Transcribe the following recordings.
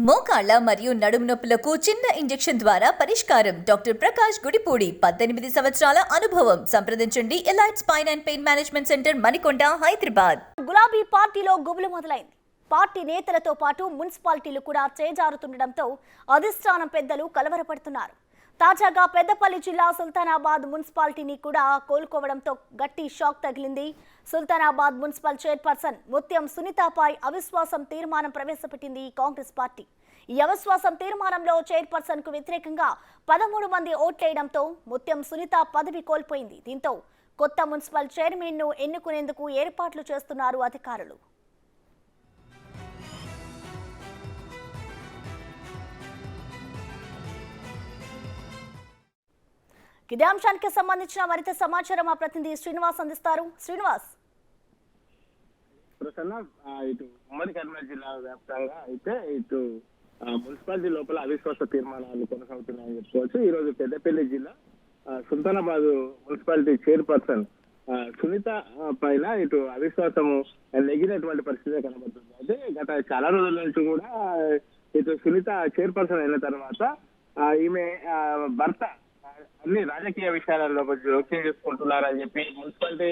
మోకాళ్ల మరియు నడుము నొప్పులకు చిన్న ఇంజెక్షన్ ద్వారా పరిష్కారం. డాక్టర్ ప్రకాష్ గుడిపూడి 18 సంవత్సరాల అనుభవం. సంప్రదించండి elite spine and pain management centre, Manikonda, Hyderabad. గులాబీ పార్టీలో గుబులు మొదలైంది. పార్టీ నేతలతో పాటు మున్సిపాలిటీలు కూడా చేజారుతుండటంతో అధిష్టానం పెద్దలు కలవరపడుతున్నారు. తాజాగా పెద్దపల్లి జిల్లా సుల్తానాబాద్ మున్సిపాలిటీని కూడా కోలుకోవడంతో గట్టి షాక్ తగిలింది. సుల్తానాబాద్ మున్సిపల్ చైర్పర్సన్ ముత్యం సునీతపై అవిశ్వాసం తీర్మానం ప్రవేశపెట్టింది కాంగ్రెస్ పార్టీ. ఈ అవిశ్వాసం తీర్మానంలో చైర్పర్సన్ కు వ్యతిరేకంగా 13 మంది ఓట్లేయడంతో ముత్యం సునీత పదవి కోల్పోయింది. దీంతో కొత్త మున్సిపల్ చైర్మన్ ను ఎన్నుకునేందుకు ఏర్పాట్లు చేస్తున్నారు అధికారులు. ఇదే అంశానికి సంబంధించిన మరింత సమాచారం మా ప్రతినిధి శ్రీనివాస్ అందిస్తారు. శ్రీనివాస్, ఇటు ఉమ్మడి కర్నూలు జిల్లా వ్యాప్తంగా అయితే ఇటు మున్సిపాలిటీ లోపల అవిశ్వాస తీర్మానాలు కొనసాగుతున్నాయని చెప్పుకోవచ్చు. ఈ రోజు పెద్దపల్లి జిల్లా సుల్తానాబాద్ మున్సిపాలిటీ చైర్పర్సన్ సునీత పైన ఇటు అవిశ్వాసము నెగినటువంటి పరిస్థితి కనబడుతుంది. అయితే గత చాలా రోజుల నుంచి కూడా ఇటు సునీత చైర్పర్సన్ అయిన తర్వాత ఈమె భర్త అన్ని రాజకీయ విషయాలలో జోక్యం చేసుకుంటున్నారని చెప్పి మున్సిపాలిటీ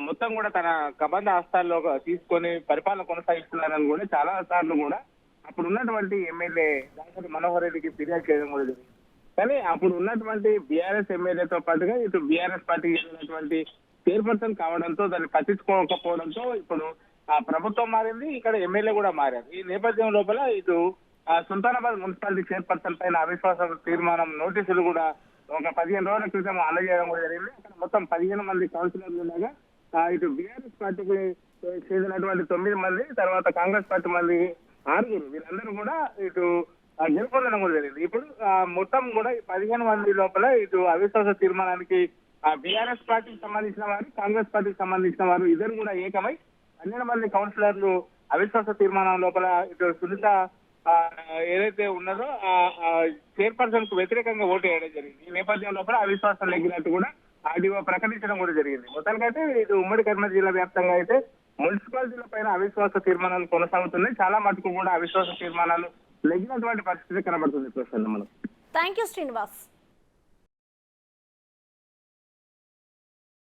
మొత్తం కూడా తన కబంధ హస్తాల్లో తీసుకొని పరిపాలన కొనసాగిస్తున్నారని కూడా చాలా సార్లు కూడా అప్పుడు ఉన్నటువంటి ఎమ్మెల్యే దాసరి మనోహర్ రెడ్డికి ఫిర్యాదు చేయడం కూడా జరిగింది. కానీ అప్పుడు ఉన్నటువంటి బీఆర్ఎస్ ఎమ్మెల్యేతో పాటుగా ఇటు బీఆర్ఎస్ పార్టీకి చెందినటువంటి చైర్పర్సన్ కావడంతో దాన్ని పట్టించుకోకపోవడంతో ఇప్పుడు ప్రభుత్వం మారింది, ఇక్కడ ఎమ్మెల్యే కూడా మారారు. ఈ నేపథ్యం లోపల ఇటు సుల్తానాబాద్ మున్సిపాలిటీ చైర్పర్సన్ పైన అవిశ్వాస తీర్మానం నోటీసులు కూడా ఒక 15 రోజుల క్రితం అందజేయడం కూడా జరిగింది. అక్కడ మొత్తం 15 మంది కౌన్సిలర్లు ఉండగా ఇటు బీఆర్ఎస్ పార్టీకి చెందినటువంటి 9 మంది, తర్వాత కాంగ్రెస్ పార్టీ మంది 6, వీళ్ళందరూ కూడా ఇటు గెలుపొందడం కూడా జరిగింది. ఇప్పుడు మొత్తం కూడా 15 మంది లోపల ఇటు అవిశ్వాస తీర్మానానికి బీఆర్ఎస్ పార్టీకి సంబంధించిన వారు, కాంగ్రెస్ పార్టీకి సంబంధించిన వారు ఇద్దరు కూడా ఏకమై 12 మంది కౌన్సిలర్లు అవిశ్వాస తీర్మానం లోపల ఇటు సునీత ఏదైతే ఉన్నదో చైర్పర్సన్ కు వ్యతిరేకంగా ఓటు వేయడం జరిగింది. ఈ నేపథ్యం లోపల అవిశ్వాసం నెగ్గినట్టు కూడా ఆర్డీఓ ప్రకటించడం కూడా జరిగింది. మొత్తానికైతే ఇది ఉమ్మడి కర్నూలు జిల్లా వ్యాప్తంగా అయితే మున్సిపాలిటీల పైన అవిశ్వాస తీర్మానాలు కొనసాగుతున్నాయి. చాలా మటుకు కూడా అవిశ్వాస తీర్మానాలు నెగ్గినటువంటి పరిస్థితి కనబడుతుంది. ప్రశ్న మనం థ్యాంక్ యూ శ్రీనివాస్.